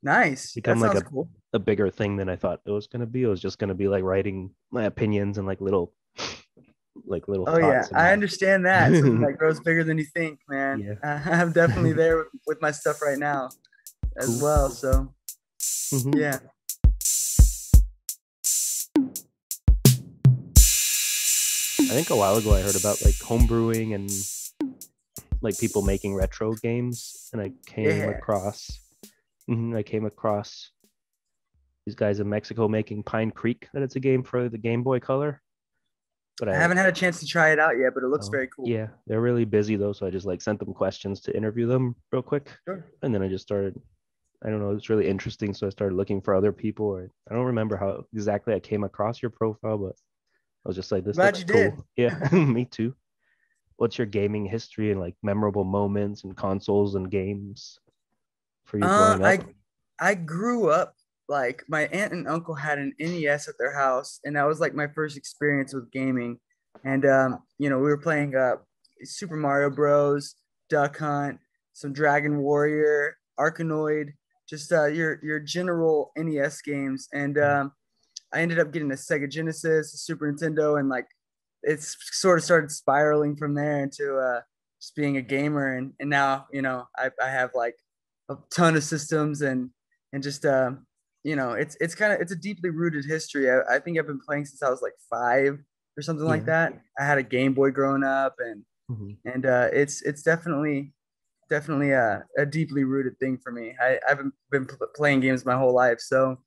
Nice. That Become like sounds cool. a bigger thing than I thought it was gonna be. It was just gonna be like writing my opinions and like little Oh yeah, thoughts I and understand that. Something that grows bigger than you think, man. yeah. I'm definitely there with my stuff right now as Cool. well. So Hmm. yeah. I think a while ago I heard about like homebrewing and like people making retro games, and Yeah. I came across these guys in Mexico making Pine Creek. That it's a game for the Game Boy Color, but I haven't had a chance to try it out yet, but it looks oh very cool. yeah, they're really busy though, so I just like sent them questions to interview them real quick, Sure. and then I just started. I don't know, it's really interesting, so I started looking for other people. Or I don't remember how exactly I came across your profile, but I was just like, this Glad looks you did. cool. Yeah, me too. What's your gaming history and like memorable moments and consoles and games for you Uh, growing up? I I grew up like my aunt and uncle had an NES at their house, and that was like my first experience with gaming. And we were playing Super Mario Bros, Duck Hunt, some Dragon Warrior, Arkanoid, just your general NES games. And I ended up getting a Sega Genesis, a Super Nintendo, and like it's sort of started spiraling from there into just being a gamer. And now I have like a ton of systems and just it's a deeply rooted history. I think I've been playing since I was like 5 or something like Yeah. that. I had a Game Boy growing up, and Mhm. it's definitely a deeply rooted thing for me. I've been playing games my whole life, so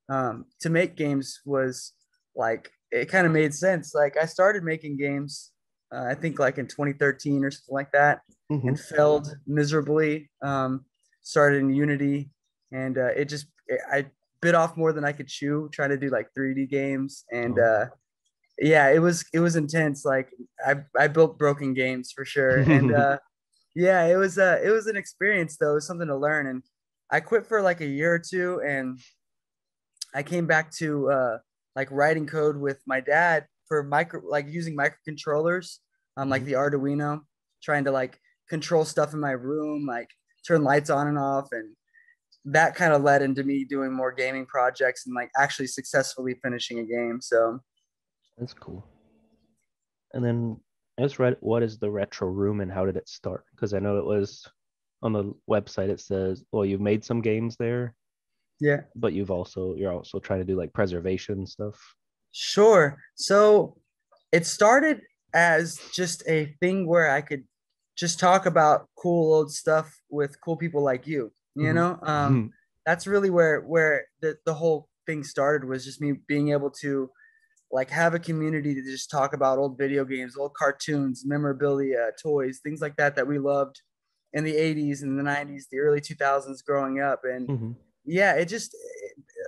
to make games was like it kind of made sense. Like I started making games, I think like in 2013 or something like that, and Mhm. failed miserably. Started in Unity, and I bit off more than I could chew trying to do like 3D games, and Oh. yeah, it was intense. Like I built broken games for sure, and yeah, it was an experience though. It was something to learn, and I quit for like a year or two, and I came back to like writing code with my dad for like using microcontrollers, like Mhm. the Arduino, trying to like control stuff in my room, like turn lights on and off, and that kind of led into me doing more gaming projects and like actually successfully finishing a game. So That's cool. And then I just read, what is the retro room and how did it start? Because I know it was on the website. It says, well, you've made some games there, yeah, but you're also trying to do like preservation stuff. sure. So it started as just a thing where I could just talk about cool old stuff with cool people like you. You Mhm. know, that's really where the whole thing started, was just me being able to like have a community to just talk about old video games, old cartoons, memorabilia, toys, things like that we loved in the 80s and the 90s, the early 2000s growing up. And Mhm. yeah,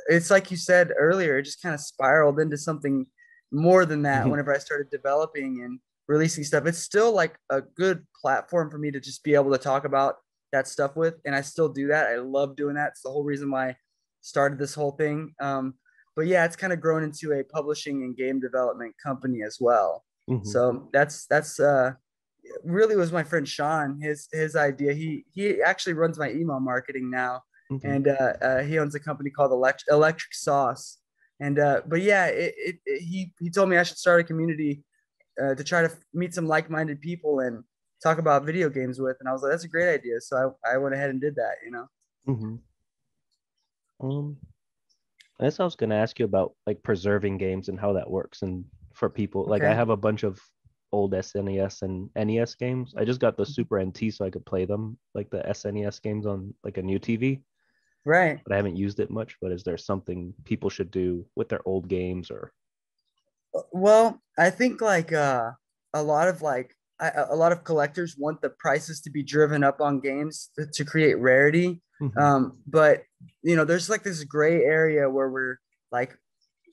it's like you said earlier, it just kind of spiraled into something more than that Mhm. whenever I started developing and releasing stuff. It's still like a good platform for me to just be able to talk about that stuff with. And I still do that. I love doing that. It's the whole reason why I started this whole thing. But yeah, it's kind of grown into a publishing and game development company as well. Mhm. So that's really was my friend Sean. His idea. He actually runs my email marketing now, Mhm. and he owns a company called Electric Sauce. And but yeah, he told me I should start a community to try to meet some like-minded people and talk about video games with. And I was like, that's a great idea. So I went ahead and did that. Mhm. Um, I guess I was gonna ask you about like preserving games and how that works, and for people like I Okay. have a bunch of old SNES and NES games. I just got the Super NT so I could play them like the SNES games on like a new TV, Right. but I haven't used it much. But is there something people should do with their old games or Well, I think like a lot of like a lot of collectors want the prices to be driven up on games to create rarity. Mhm. But there's like this gray area where we're like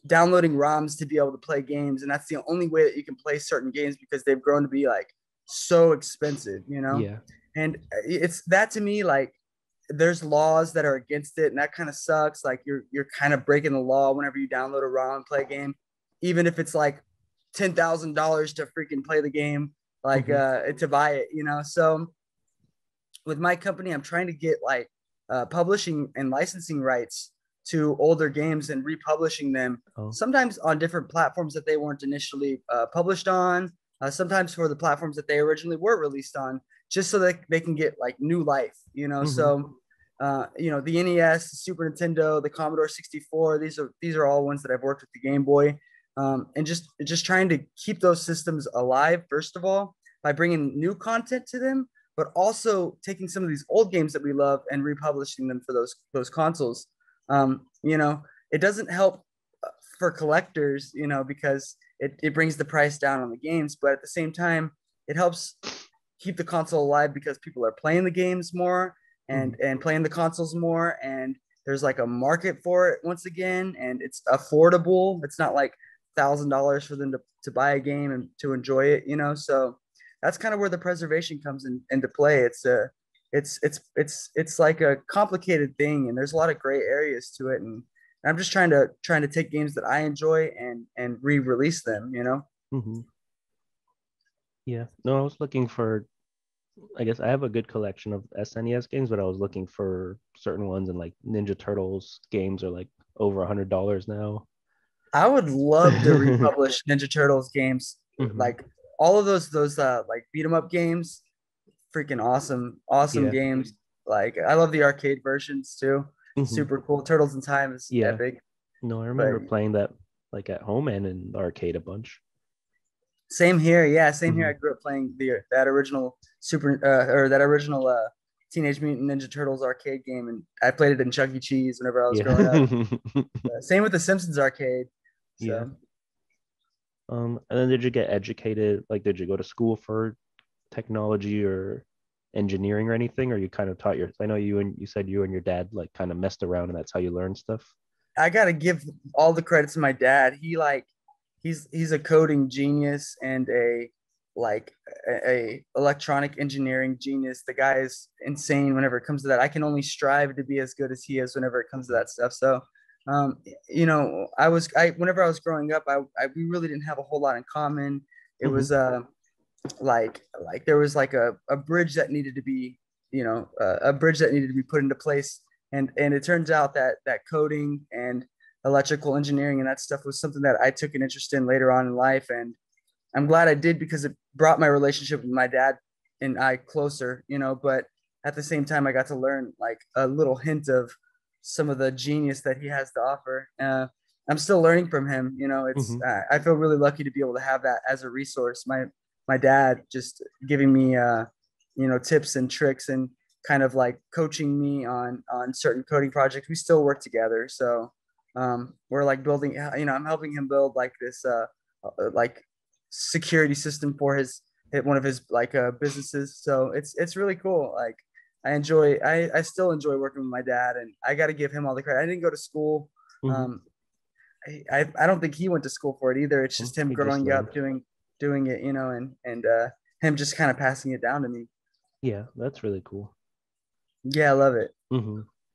downloading ROMs to be able to play games, and that's the only way that you can play certain games because they've grown to be like so expensive. Yeah. And it's that to me like there's laws that are against it, and that kind of sucks. Like you're kind of breaking the law whenever you download a ROM and play a game, even if it's like $10,000 to freaking play the game, like Mhm. to buy it. So with my company, I'm trying to get like publishing and licensing rights to older games and republishing them, Oh. sometimes on different platforms that they weren't initially published on, sometimes for the platforms that they originally were released on, just so that they can get like new life, you know. So you know, the NES, the Super Nintendo, the Commodore 64, these are all ones that I've worked with, the Game Boy, and just trying to keep those systems alive, first of all, by bringing new content to them, but also taking some of these old games that we love and republishing them for those consoles. You know, it doesn't help for collectors, you know, because it brings the price down on the games, but at the same time, it helps keep the console alive because people are playing the games more and playing the consoles more, and there's like a market for it once again, and it's affordable. It's not like $1,000 for them to buy a game and to enjoy it, you know. So that's kind of where the preservation comes into play. It's like a complicated thing, and there's a lot of gray areas to it, and I'm just trying to take games that I enjoy and re-release them, you know. Yeah, no, I was looking for, I guess I have a good collection of SNES games, but I was looking for certain ones, and like Ninja Turtles games are like over $100 now. I would love to republish Ninja Turtles games, like all of those like beat 'em up games, freaking awesome Yeah. games. Like I love the arcade versions too. Super cool. Turtles in Time is Yeah. epic. No, I But remember playing that like at home and in the arcade a bunch. same here. Yeah, same here. I grew up playing that original that original Teenage Mutant Ninja Turtles arcade game, and I played it in Chuck E. Cheese whenever I was growing up. Yeah. Same with the Simpsons arcade. Yeah. So And then did you get educated? Like, did you go to school for technology or engineering or anything? Or you kind of taught I know you said you and your dad like kind of messed around and that's how you learned stuff. I gotta give all the credit to my dad. He's a coding genius and a electronic engineering genius. The guy is insane whenever it comes to that. I can only strive to be as good as he is whenever it comes to that stuff. So you know, whenever I was growing up, we really didn't have a whole lot in common. It was like there was like a bridge that needed to be, you know, a bridge that needed to be put into place, and it turns out that coding and electrical engineering and that stuff was something that I took an interest in later on in life, and I'm glad I did because it brought my relationship with my dad and I closer, you know. But at the same time, I got to learn like a little hint of some of the genius that he has to offer. I'm still learning from him, you know. I feel really lucky to be able to have that as a resource. My dad just giving me you know, tips and tricks and kind of like coaching me on certain coding projects. We still work together, so we're like building, you know, I'm helping him build like this like security system for one of his like businesses. So it's really cool. Like I still enjoy working with my dad, and I got to give him all the credit. I didn't go to school. um I don't think he went to school for it either. It's just him He just growing up learned. doing it, you know, and him just kind of passing it down to me. Yeah, that's really cool. Yeah, I love it.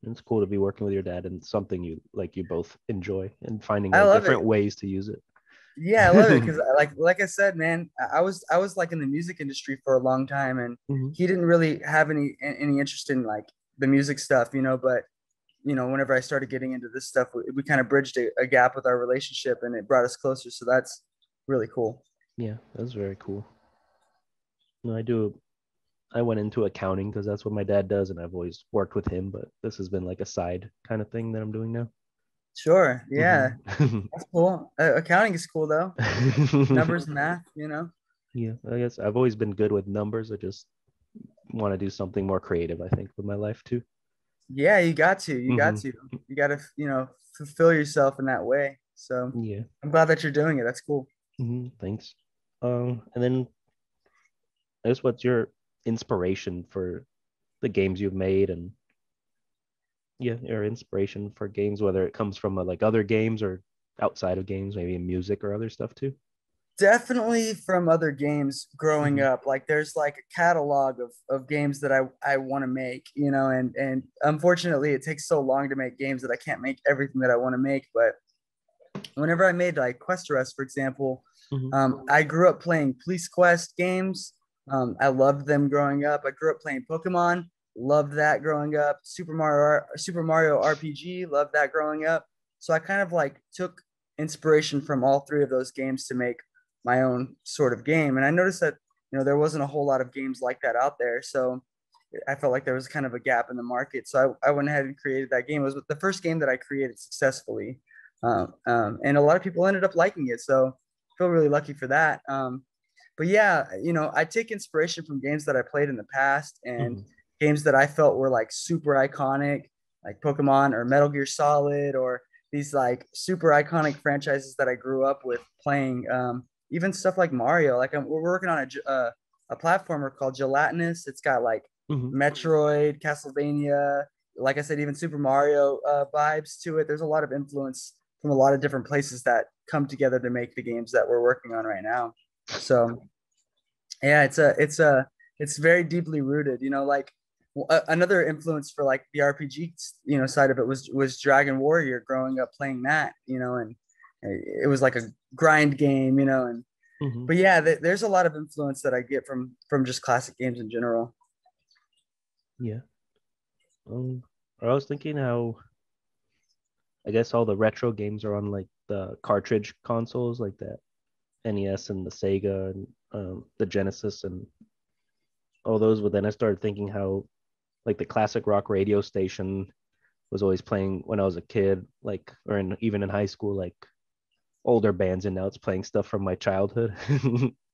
It's cool to be working with your dad and something you both enjoy and finding I like love it. different ways to use it. Yeah, I love it because like I said, man, I was like in the music industry for a long time, and he didn't really have any interest in like the music stuff, you know. But you know, whenever I started getting into this stuff, we kind of bridged a gap with our relationship, and it brought us closer. So that's really cool. Yeah, that's very cool. No, I went into accounting because that's what my dad does, and I've always worked with him, but this has been like a side kind of thing that I'm doing now. Sure. Yeah, that's cool. Accounting is cool though. Numbers and math, you know. Yeah, I guess I've always been good with numbers. I just want to do something more creative, I think, with my life too. Yeah, you got to, you know, fulfill yourself in that way. So Yeah. I'm glad that you're doing it. That's cool. Thanks. And then I guess what's your inspiration for the games you've made, and yeah, your inspiration for games, whether it comes from like other games or outside of games, maybe in music or other stuff too. Definitely from other games growing Mm-hmm. up. Like there's like a catalog of games that I want to make, you know, and unfortunately it takes so long to make games that I can't make everything that I want to make. But whenever I made like Quest Arrest, for example, Mm-hmm. I grew up playing Police Quest games. I loved them growing up. I grew up playing Pokemon. loved that growing up. Super Mario RPG, loved that growing up. So I kind of like took inspiration from all three of those games to make my own sort of game. And I noticed that, there wasn't a whole lot of games like that out there. So I felt like there was kind of a gap in the market. So I went ahead and created that game. It was the first game that I created successfully. And a lot of people ended up liking it. So I feel really lucky for that. But yeah, I take inspiration from games that I played in the past and Mhm. games that I felt were like super iconic, like Pokemon or Metal Gear Solid, or these like super iconic franchises that I grew up with playing. Even stuff like Mario. Like we're working on a platformer called Gelatinous. It's got like Mhm. Metroid, Castlevania, like I said, even Super Mario vibes to it. There's a lot of influence from a lot of different places that come together to make the games that we're working on right now. So yeah, it's very deeply rooted. Like another influence for like the RPG, side of it was Dragon Warrior. Growing up playing that, and it was like a grind game, and Mhm. but yeah, there's a lot of influence that I get from just classic games in general. Yeah. I was thinking how I guess all the retro games are on like the cartridge consoles, like that NES and the Sega and the Genesis and all those. But then I started thinking how like the classic rock radio station was always playing when I was a kid, like even in high school, like older bands, and now it's playing stuff from my childhood.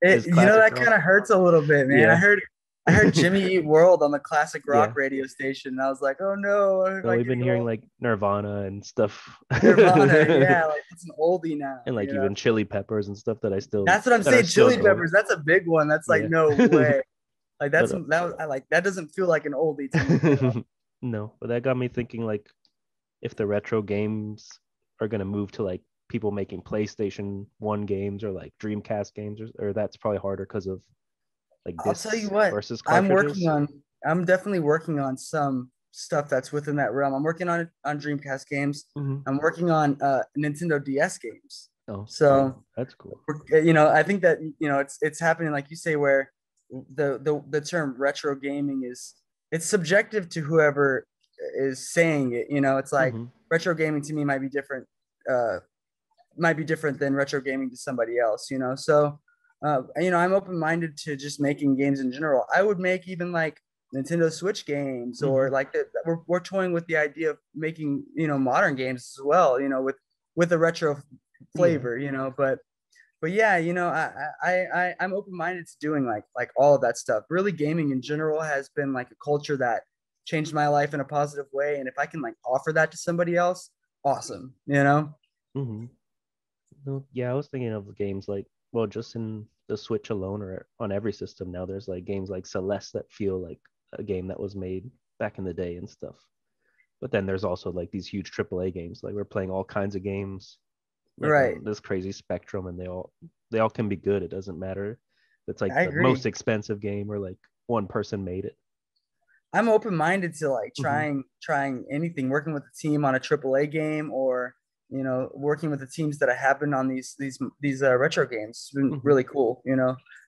Is classic That rock. kind of hurts a little bit, man. I Yeah. heard I heard Jimmy Eat World on the classic rock Yeah. radio station, and I was like, oh no, am No, I we've been getting hearing old? like Nirvana and stuff. Nirvana, And yeah, like it's an oldie now, like even Chili Peppers and stuff That's what I'm that are saying. still Chili going. Peppers, that's a big one. That's like Yeah. no way. Like But I like that doesn't feel like an oldie to me. no, but that got me thinking like if the retro games are gonna move to like people making PlayStation 1 games or like Dreamcast games, or that's probably harder because of like I'll tell you discs what, versus cartridges. I'm definitely working on some stuff that's within that realm. I'm working on Dreamcast games. Mm-hmm. I'm working on Nintendo DS games. Oh, So that's cool. I think that it's happening like you say, where the term retro gaming it's subjective to whoever is saying it. It's like Mm-hmm. retro gaming to me uh might be different than retro gaming to somebody else. So I'm open-minded to just making games in general. I would make even like Nintendo Switch games, Mm-hmm. or like we're toying with the idea of making modern games as well, with a retro Yeah. flavor, but yeah, I'm open minded to doing like all of that stuff. Really, gaming in general has been like a culture that changed my life in a positive way, and if I can like offer that to somebody else, awesome. Mm-hmm. No, yeah, I was thinking of games like, well, just in the Switch alone or on every system now, there's like games like Celeste that feel like a game that was made back in the day and stuff. But then there's also like these huge AAA games. Like we're playing all kinds of games like Right, on this crazy spectrum, and they all can be good. It doesn't matter if it's like I the most agree. expensive game or like one person made it. I'm open minded to like Mm-hmm. trying anything, working with a team on a AAA game, or working with the teams that I have been on these retro games. It's been Mm-hmm. really cool.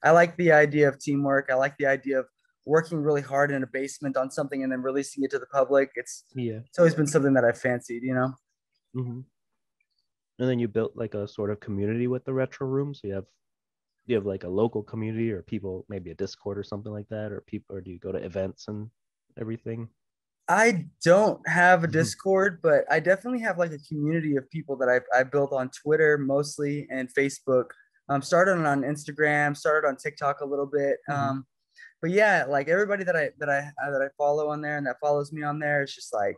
I like the idea of teamwork. I like the idea of working really hard in a basement on something and then releasing it to the public. Yeah. It's always been something that I've fancied. Mm-hmm. And then you built like a sort of community with the retro room. So you have like a local community or people, maybe a Discord or something like that, or do you go to events and everything? I don't have a Mm-hmm. Discord, but I definitely have like a community of people that I built on Twitter mostly and Facebook. Started on Instagram, started on TikTok a little bit. Mm-hmm. But yeah, like everybody that I follow on there and that follows me on there is just like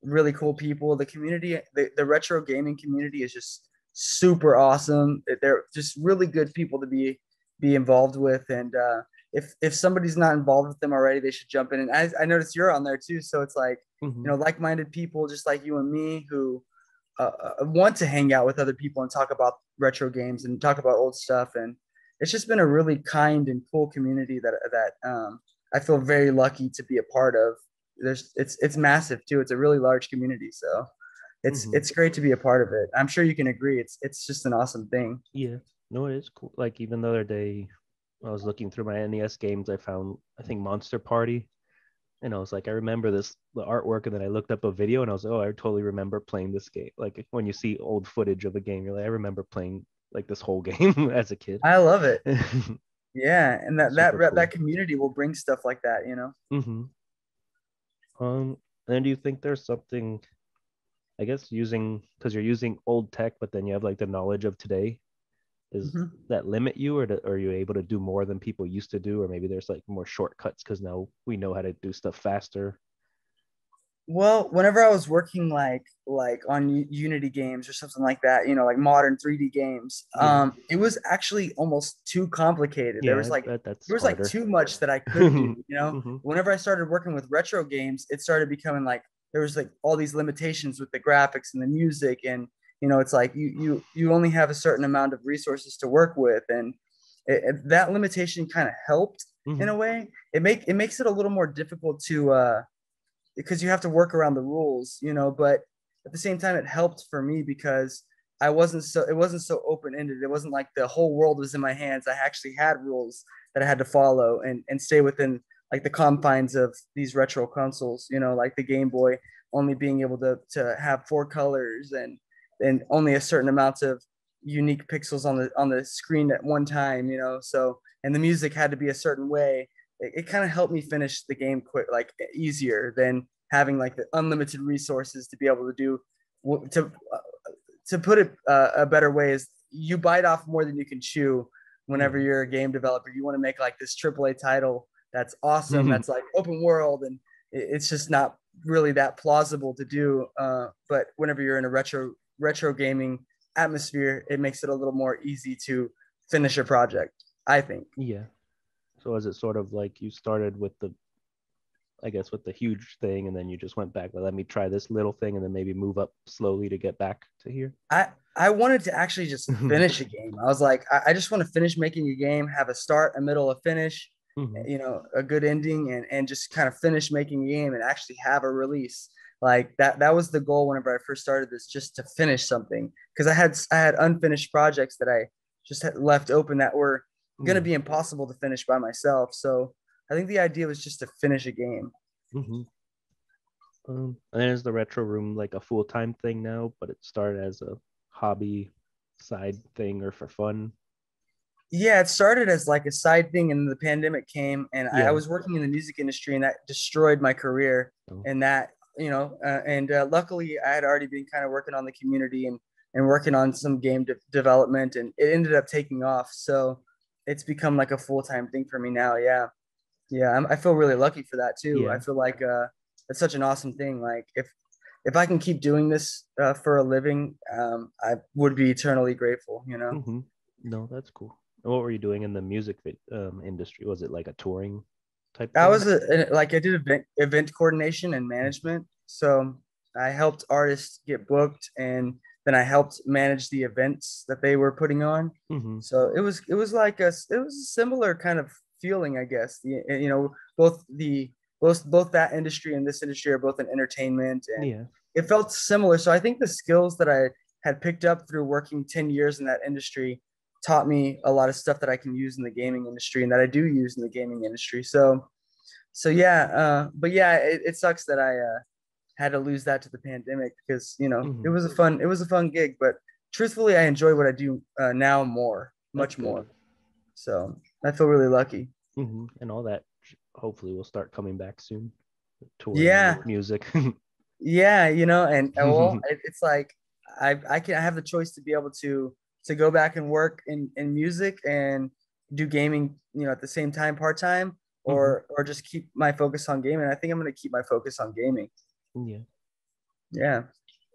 really cool people. The community, the retro gaming community is just super awesome. They're just really good people to be involved with. And if somebody's not involved with them already, they should jump in. And I noticed you're on there too, so it's like Mm-hmm. like-minded people just like you and me who want to hang out with other people and talk about retro games and talk about old stuff. And it's just been a really kind and cool community that I feel very lucky to be a part of. It's massive too. It's a really large community, so it's Mm-hmm. it's great to be a part of it. I'm sure you can agree. It's just an awesome thing. Yeah. No, it is cool. Like even the other day, I was looking through my NES games. I found, I think, Monster Party. And I was like, I remember the artwork, and then I looked up a video, and I was like, oh, I totally remember playing this game. Like when you see old footage of a game, you're like, I remember playing like this whole game as a kid. I love it. Yeah, and Super that cool. community will bring stuff like that, you know. Hmm. And do you think there's something, I guess, using because you're using old tech, but then you have like the knowledge of today, is Mhm. that limit you, or are you able to do more than people used to do, or maybe there's like more shortcuts because now we know how to do stuff faster? Well, whenever I was working like on Unity games or something like that, you know, like modern 3D games, Yeah, it was actually almost too complicated. yeah, that's There was like harder. too much that I could do, you know. Hmm. Whenever I started working with retro games, it started becoming like there was like all these limitations with the graphics and the music, and you know, it's like you only have a certain amount of resources to work with, and that limitation kind of helped in Hmm. a way. It makes it a little more difficult to because you have to work around the rules, you know, but at the same time it helped for me because it wasn't so open-ended. It wasn't like the whole world was in my hands. I actually had rules that I had to follow and stay within like the confines of these retro consoles, you know, like the Game Boy only being able to have four colors and only a certain amount of unique pixels on the screen at one time, you know. So and the music had to be a certain way. It kind of helped me finish the game quick, like easier than having like the unlimited resources to be able to do to to put it a better way is you bite off more than you can chew whenever Yeah. you're a game developer. You want to make like this AAA title that's awesome, that's like open world, and it's just not really that plausible to do. But whenever you're in a retro gaming atmosphere, it makes it a little more easy to finish a project, I think. Yeah. So is it sort of like you started with I guess, with the huge thing, and then you just went back, but let me try this little thing, and then maybe move up slowly to get back to here? I wanted to actually just Hmm. finish a game. I was like, I just want to finish making a game, have a start, a middle, a finish, Hmm. you know, a good ending, and just kind of finish making a game and actually have a release. Like that was the goal whenever I first started this, just to finish something. Because I had unfinished projects that I just had left open that were gonna Yeah. be impossible to finish by myself. So I think the idea was just to finish a game. Hmm. And then is the retro room like a full-time thing now, but it started as a hobby side thing or for fun? Yeah, it started as like a side thing, and the pandemic came, and I Yeah. was working in the music industry, and that destroyed my career. Oh. And that, you know, and luckily, I had already been kind of working on the community and working on some development, and it ended up taking off. So it's become like a full time thing for me now. Yeah, yeah, I feel really lucky for that too. I Yeah. feel like it's such an awesome thing. Like if I can keep doing this for a living, I would be eternally grateful. You know. Hmm. No, that's cool. What were you doing in the music industry? Was it like a touring type I thing? was like I did event coordination and management. So I helped artists get booked, and then I helped manage the events that they were putting on. Hmm. So it was like it was a similar kind of feeling, I guess. You know, both that industry and this industry are both in entertainment, and Yeah. it felt similar. So I think the skills that I had picked up through working 10 years in that industry taught me a lot of stuff that I can use in the gaming industry and that I do use in the gaming industry. So yeah, but yeah, it sucks that I had to lose that to the pandemic because you know Hmm. it was a fun gig, but truthfully, I enjoy what I do now more, That's much good. more. So I feel really lucky. And all that hopefully will start coming back soon. Touring and Yeah, music. yeah, you know, and well, it's like I have the choice to be able to go back and work in music and do gaming, you know, at the same time part time, Hmm. or just keep my focus on gaming. I think I'm gonna keep my focus on gaming. Yeah, Yeah.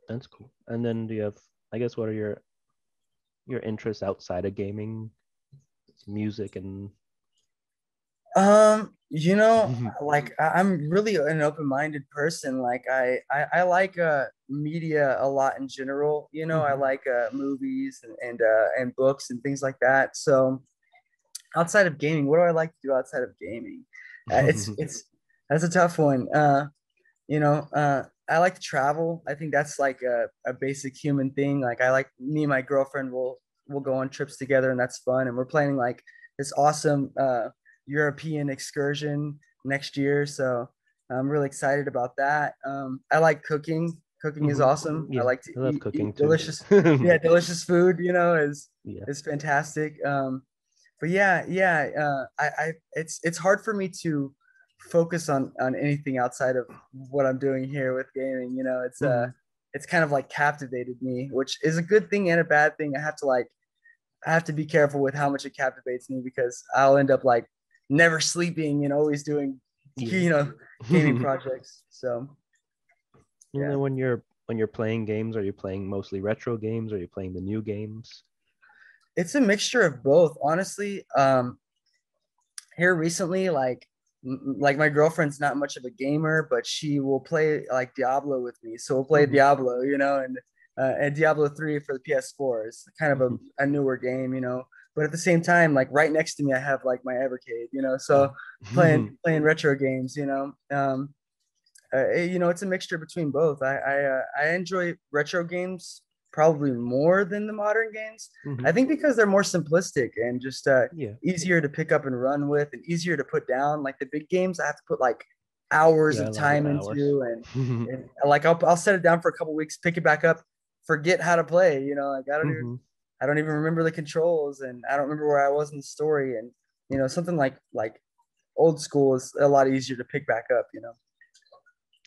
that's cool. And then do you have, I guess, what are your interests outside of gaming? It's music and You know, like I'm really an open-minded person. Like I like media a lot in general. You know, I hmm. like movies and books and things like that. So outside of gaming, what do I like to do outside of gaming? It's that's a tough one. You know, I like to travel. I think that's like a basic human thing. Like I like me and my girlfriend will go on trips together and that's fun. And we're planning like this awesome European excursion next year. So I'm really excited about that. I like cooking. Cooking is awesome. I Yeah, like to I love eat cooking too. delicious, yeah, delicious food. Yeah. Is fantastic. But yeah, it's hard for me to focus on anything outside of what I'm doing here with gaming. Hmm. It's kind of like captivated me, which is a good thing and a bad thing. I have to be careful with how much it captivates me because I'll end up like never sleeping and always doing, Yeah. you know, gaming projects. So And yeah, then when you're playing games, are you playing mostly retro games? Or are you playing the new games? it's a mixture of both, honestly. Here recently, like my girlfriend's not much of a gamer, but she will play like Diablo with me. So we'll play Hmm. Diablo, and Diablo 3 for the PS4 is kind of a newer game, But at the same time, like right next to me, I have like my Evercade, So Oh. playing retro games, it's a mixture between both. I enjoy retro games probably more than the modern games. I Hmm. think because they're more simplistic and just Yeah. easier to pick up and run with, and easier to put down. Like the big games, I have to put like hours Yeah, a of lot of time hours. into, and like I'll set it down for a couple weeks, pick it back up, forget how to play. Like Hmm. I don't even remember the controls, and I don't remember where I was in the story, and something like old school is a lot easier to pick back up.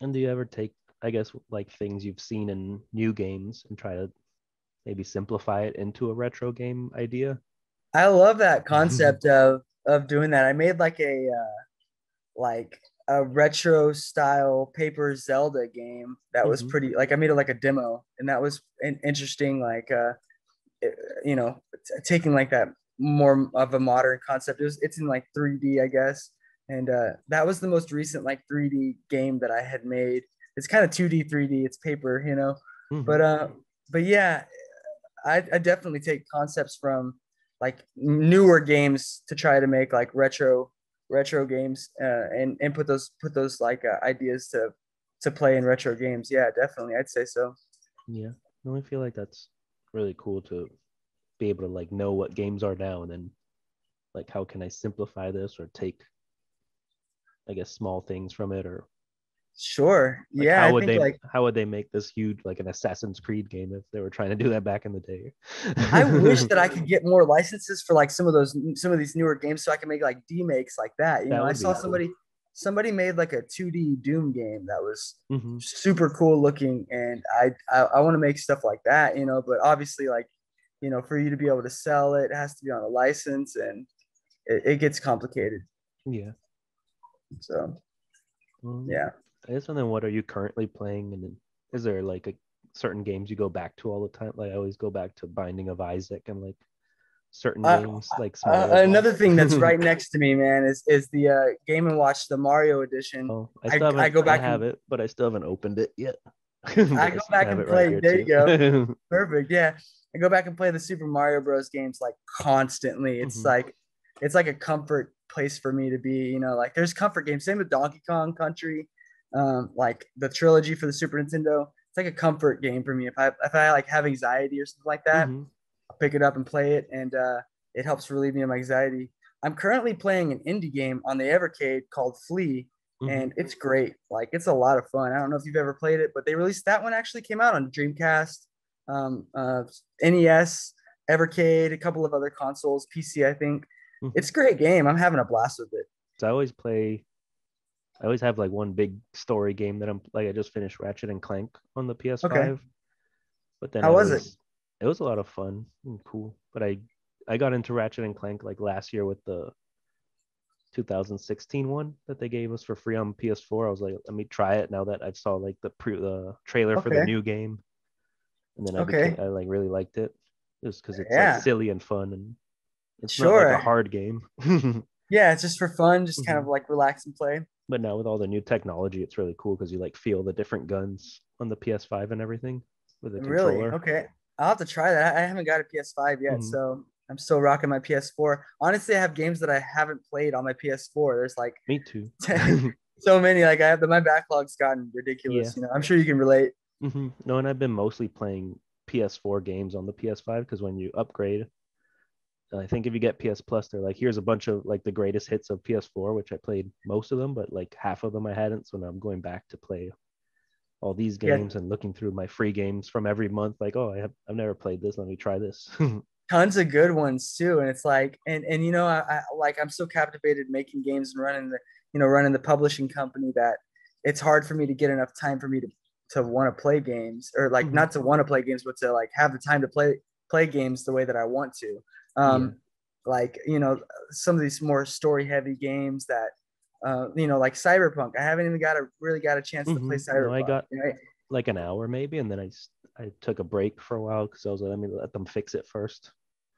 And do you ever take, I guess, like things you've seen in new games and try to maybe simplify it into a retro game idea? I love that concept of doing that. I made like a retro style paper Zelda game that was Hmm. pretty like I made it like a demo, and that was interesting, like taking like that more of a modern concept. It's in like 3D, I guess. And that was the most recent like 3D game that I had made. It's kind of 2D 3D, it's paper. Hmm. But yeah, I definitely take concepts from like newer games to try to make like retro games, and put those like ideas to play in retro games. Yeah, definitely, I'd say so. Yeah. No, I feel like that's really cool to be able to like know what games are now and then like how can I simplify this or take, I guess, small things from it, or Sure. like Yeah, I think like how would they make this huge like an Assassin's Creed game if they were trying to do that back in the day? I wish that I could get more licenses for like some of these newer games so I can make like demakes like that. That I would saw be cool. somebody made like a 2D Doom game that was Hmm. super cool looking, and I want to make stuff like that, but obviously like, for you to be able to sell it, it has to be on a license, and it gets complicated. Yeah. So, Um, yeah. I guess, and then what are you currently playing? And then is there like a certain games you go back to all the time? Like I always go back to Binding of Isaac and like certain Uh, games, like smaller Another ones. thing that's right next to me, man, is the Game and Watch the Mario edition. Oh, I still I haven't. go I back have and it, but I still haven't opened it yet. I But go I back have and it right play. here There you too. go. Perfect. Yeah. I go back and play the Super Mario Bros. Games like constantly. Hmm. It's like a comfort place for me to be. Like there's comfort games. Same with Donkey Kong Country, like the trilogy for the Super Nintendo. It's like a comfort game for me. If I like have anxiety or something like that, Hmm. I'll pick it up and play it, and it helps relieve me of my anxiety. I'm currently playing an indie game on the Evercade called Flea, Hmm. and it's great. Like it's a lot of fun. I don't know if you've ever played it, but they released that one actually came out on Dreamcast, um, uh, NES, Evercade, a couple of other consoles, PC, I think. Hmm. It's a great game. I'm having a blast with it. So I always play. I always have like one big story game that I'm like. I just finished Ratchet and Clank on the Okay, PS5, but then how I was it? always it was a lot of fun and cool. But I got into Ratchet and Clank like last year with the 2016 one that they gave us for free on PS4. I was like, let me try it now that I saw like the trailer for the Okay, new game, and then okay, I like really liked it just because it's like yeah, silly and fun and it's not like a sure. hard game. Yeah, it's just for fun, just kind Hmm. of like relax and play. But now with all the new technology, it's really cool because you like feel the different guns on the PS5 and everything with the Really? controller. Okay. I'll have to try that. I haven't got a PS5 yet, Hmm. so I'm still rocking my PS4. Honestly, I have games that I haven't played on my PS4. There's like Me too. so many. Like my backlog's gotten Yeah. ridiculous. I'm sure you can relate. No, and I've been mostly playing PS4 games on the PS5 because when you upgrade, I think if you get PS Plus, they're like, here's a bunch of like the greatest hits of PS4, which I played most of them, but like half of them I hadn't. So now I'm going back to play all these Yeah, games and looking through my free games from every month. Like, oh, I've never played this. Let me try this. tons of good ones too. And it's like, and you know, I like I'm so captivated making games and running the publishing company that it's hard for me to get enough time for me to want to play games, or like Mhm. not to want to play games, but to like have the time to play games the way that I want to. Yeah. Like, some of these more story heavy games that, like Cyberpunk. I haven't even really got a chance to play No, I Cyberpunk. got like an hour maybe, and then I took a break for a while because I was like, let me let them fix it first.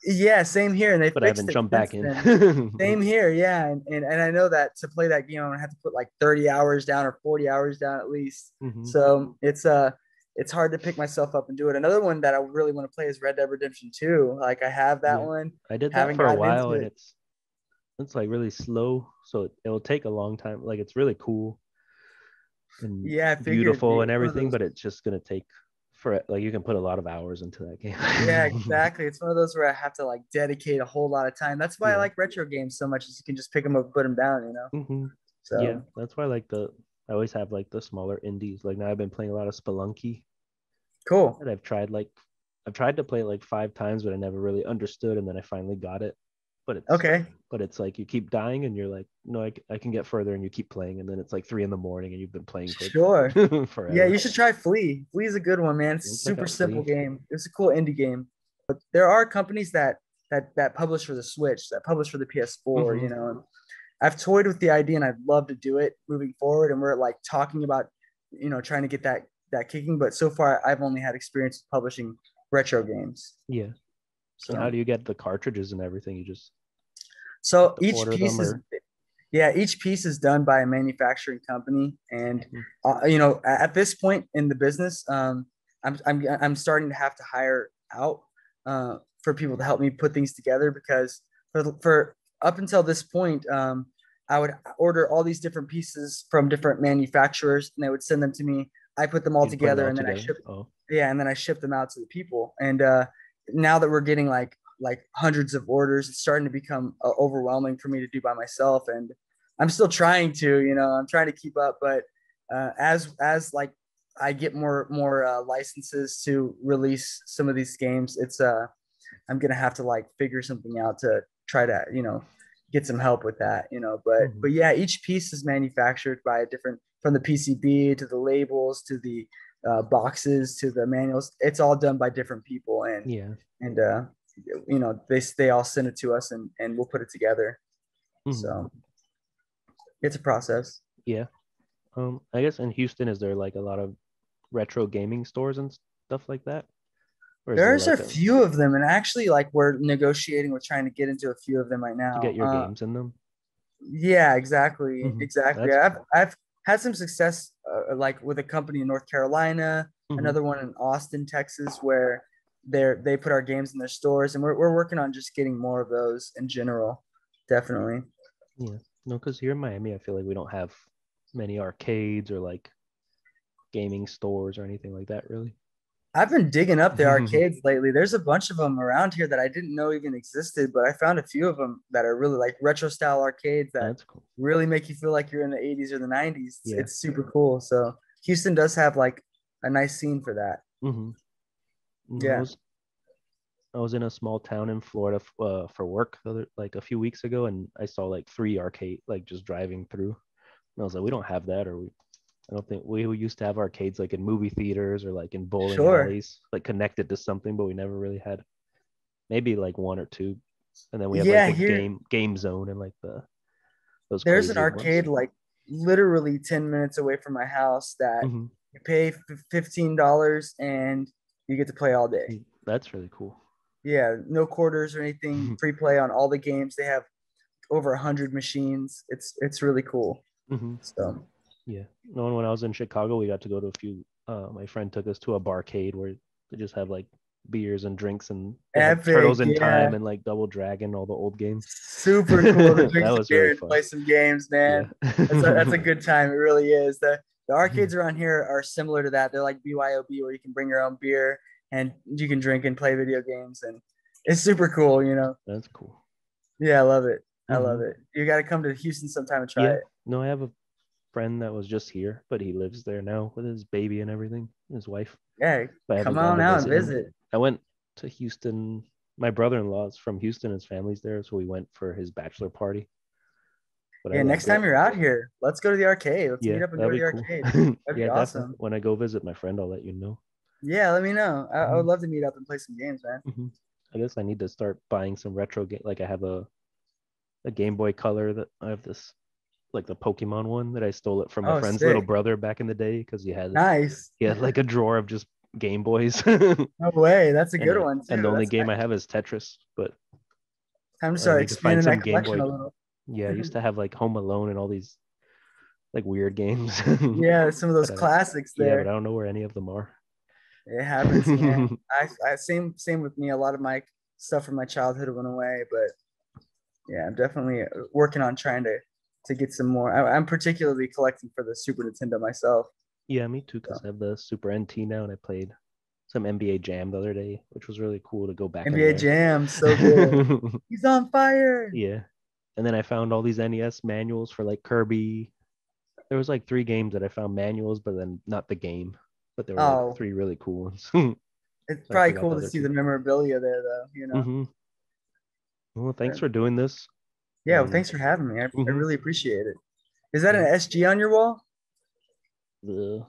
Yeah, same here. And they But I fixed haven't it jumped back since in. then. Same here. Yeah. And I know that to play that game, I'm gonna have to put like 30 hours down or 40 hours down at least. Mhm. So it's hard to pick myself up and do it. Another one that I really want to play is Red Dead Redemption 2. Like I have that Yeah, one. I did that Haven't for a gotten while, into and it. it's like really slow, so it'll take a long time. Like it's really cool and Yeah, I figured beautiful and it's one of everything, those. but it's just gonna take for like you can put a lot of hours into that Yeah, game. exactly. It's one of those where I have to like dedicate a whole lot of time. That's why I Yeah. like retro games so much, is you can just pick them up, and put them down. Hmm. Yeah, So that's why I always have like the smaller indies. Like now I've been playing a lot of Spelunky, cool. and I've tried to play it like 5 times, but I never really understood, and then I finally got it. But it's Okay. but it's like you keep dying, and you're like, no, I can get further, and you keep playing, and then it's like 3 in the morning, and you've been playing Sure. for Yeah, forever. you should try Flea. Flea is a good one, man. It's a Check super out simple Flea. game. It's a cool indie game. But there are companies that publish for the Switch, that publish for the PS4, Hmm. And I've toyed with the idea and I'd love to do it moving forward. And we're like talking about, trying to get that kicking. But so far I've only had experience with publishing retro games. Yeah. And how So do you get the cartridges and everything? You just have so to each order piece them, is or yeah, each piece is done by a manufacturing company. And Mhm. at this point in the business, I'm starting to have to hire out for people to help me put things together, because for up until this point, I would order all these different pieces from different manufacturers, and they would send them to me. I put them all you'd put it together, all and then together. Oh, and then I ship them out to the people. And now that we're getting like hundreds of orders, it's starting to become overwhelming for me to do by myself. And I'm still trying to, I'm trying to keep up. But as like I get more licenses to release some of these games, I'm gonna have to like figure something out to try to get some help with that. But hmm, yeah, each piece is manufactured by a different, from the PCB to the labels to the boxes to the manuals. It's all done by different people, and yeah. and they all send it to us, and we'll put it together. Hmm. So it's a process. Yeah. I guess in Houston, is there like a lot of retro gaming stores and stuff like that, or is there There's a like a few of them, and actually, like we're negotiating with trying to get into a few of them right to get now. your games in them? Yeah, exactly, Hmm. exactly. That's I've cool. I've had some success, like with a company in North Carolina, Hmm. another one in Austin, Texas, where they put our games in their stores, and we're working on just getting more of those in general. Definitely. Yeah. No, because here in Miami, I feel like we don't have many arcades or like gaming stores or anything like that, really. I've been digging up the arcades lately. There's a bunch of them around here that I didn't know even existed, but I found a few of them that are really like retro style arcades that That's cool. really make you feel like you're in the 80s or the 90s. It's, Yeah. it's super cool. So Houston does have like a nice scene for that. Hmm. No, Yeah. I was in a small town in Florida for work like a few weeks ago, and I saw like 3 arcade like just driving through, and I was like, we don't have that, or I don't think we used to have arcades like in movie theaters or like in bowling Sure. alleys, like connected to something, but we never really had maybe like one or two, and then we have like Yeah, the here game zone and like those there's an crazy ones. arcade like literally 10 minutes away from my house that Hmm. you pay $15 and you get to play all day. That's really cool. Yeah, no quarters or anything, free play on all the games. They have over 100 machines. It's really cool. Hmm. So Yeah. No, when I was in Chicago, we got to go to a few. My friend took us to a barcade where they just have like beers and drinks, and they had epic, Turtles in yeah, Time and like Double Dragon, all the old games. super cool to drink That some was really beer and fun. play some games, Yeah. man. That's a good time. It really is. The arcades around here are similar to that. They're like BYOB, where you can bring your own beer and you can drink and play video games, and It's super cool, you know. That's cool. Yeah, I love it. I love Hmm. it. You got to come to Houston sometime and try Yeah. it. No, I have a friend that was just here, but he lives there now with his baby and everything, his wife. Yeah, But I come haven't gone on to out and visit him. visit. I went to Houston. My brother-in-law's from Houston. His family's there, so we went for his bachelor party. But I Yeah, next loved time it. you're out here, let's go to the arcade. Let's Yeah, meet up and go that'd to be the cool. arcade. That'd be Yeah, definitely. awesome. When I go visit my friend, I'll let you know. Yeah, let me know. I would Hmm. love to meet up and play some games, man. Hmm. I guess I need to start buying some retro game. Like I have a Game Boy Color that I have this like the Pokemon one that I stole it from my Oh, friend's little sick. brother back in the day because Nice. he had like a drawer of just Game Boys. No way. That's a and good I one and too. the only That's game I nice. have is Tetris, but Time to I start need to find expanding some that Game collection Boy. a little. Yeah, I used to have like Home Alone and all these like weird games. Yeah, some of those but classics yeah, but there. I don't know where any of them are. It happens, man. I same with me. A lot of my stuff from my childhood went away, but yeah, I'm definitely working on trying to get some more. I'm particularly collecting for the Super Nintendo myself. Yeah, me too, So, because I have the Super NT now, and I played some NBA Jam the other day, which was really cool to go back in NBA there. Jam, so good. He's on fire. Yeah. And then I found all these NES manuals for like Kirby. There was like three games that I found manuals, but then not the game. But there were like Oh, three really cool ones. So it's I probably forgot cool the to other see two. the memorabilia there, though. You know. Hmm. Well, thanks for doing this. Yeah, well, And thanks for having me. I hmm really appreciate it. Is that an yeah, SG on your wall? the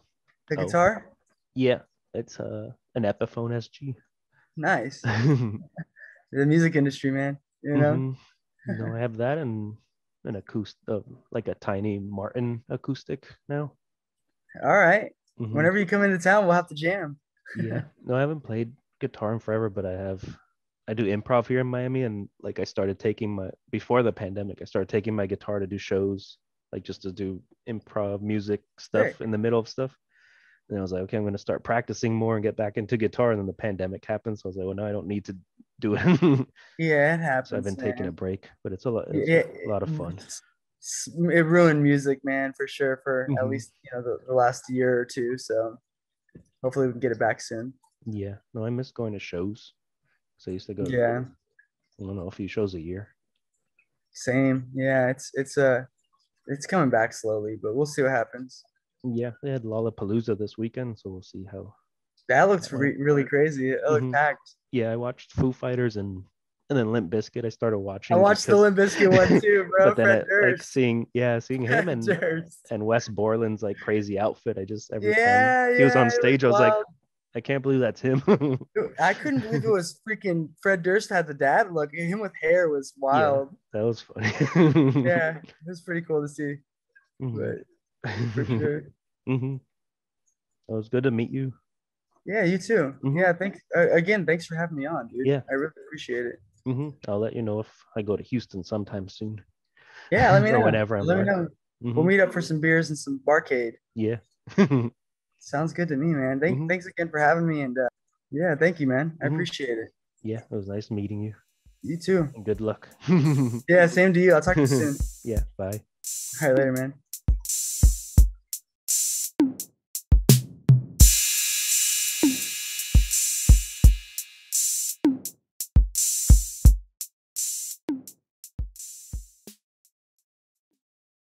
The oh guitar? yeah, it's an Epiphone SG. Nice. The music industry, man. You know. Hmm. No, I have that and an acoustic, like a tiny Martin acoustic now. All right. Hmm. Whenever you come into town, we'll have to jam. Yeah. No, I haven't played guitar in forever, but I do improv here in Miami, and like I started taking my before the pandemic, I started taking my guitar to do shows, like just to do improv music stuff Sick. in the middle of stuff. And I was like, okay, I'm gonna start practicing more and get back into guitar. And then the pandemic happened, so I was like, well, no, I don't need to do it. Yeah, it So I've happens, been taking a man. break, but it's Yeah, a lot of fun. it ruined music, man, for sure, for at Hmm. least, the last year or two. So hopefully we can get it back soon. Yeah. No, I miss going to shows. So I used to go, Yeah, I don't know, a few shows a year. same. Yeah, it's coming back slowly, but we'll see what happens. Yeah, they had Lollapalooza this weekend, so we'll see how That looks that went. really crazy. It looked Hmm. packed. Yeah, I watched Foo Fighters and then Limp Bizkit. I started I watching just watched the because, Limp Bizkit one too, bro. but then Fred I like Durst. seeing him Fred Durst. and Wes Borland's like crazy outfit. I just every time Yeah, he was yeah, on it was stage, I was like, wild. I can't believe that's him. Dude, I couldn't believe it was freaking Fred Durst had the dad look. Him with hair was Yeah, wild. that was funny. Yeah, it was pretty cool to see. Hmm. But for sure. Hmm. It was good to meet you. Yeah, you too. Hmm. Yeah, thanks again. Thanks for having me on, dude. Yeah. I really appreciate it. I'll let you know if I go to Houston sometime soon Yeah, let me or know. whenever I'm Let me there. know. We'll Hmm. meet up for some beers and some barcade. Yeah. Sounds good to me, man. Hmm. Thanks again for having me. And yeah, thank you, man. I Hmm. appreciate it. Yeah, it was nice meeting you. You too. And good luck. Yeah, same to you. I'll talk to you soon. Yeah, bye. All right, later, man.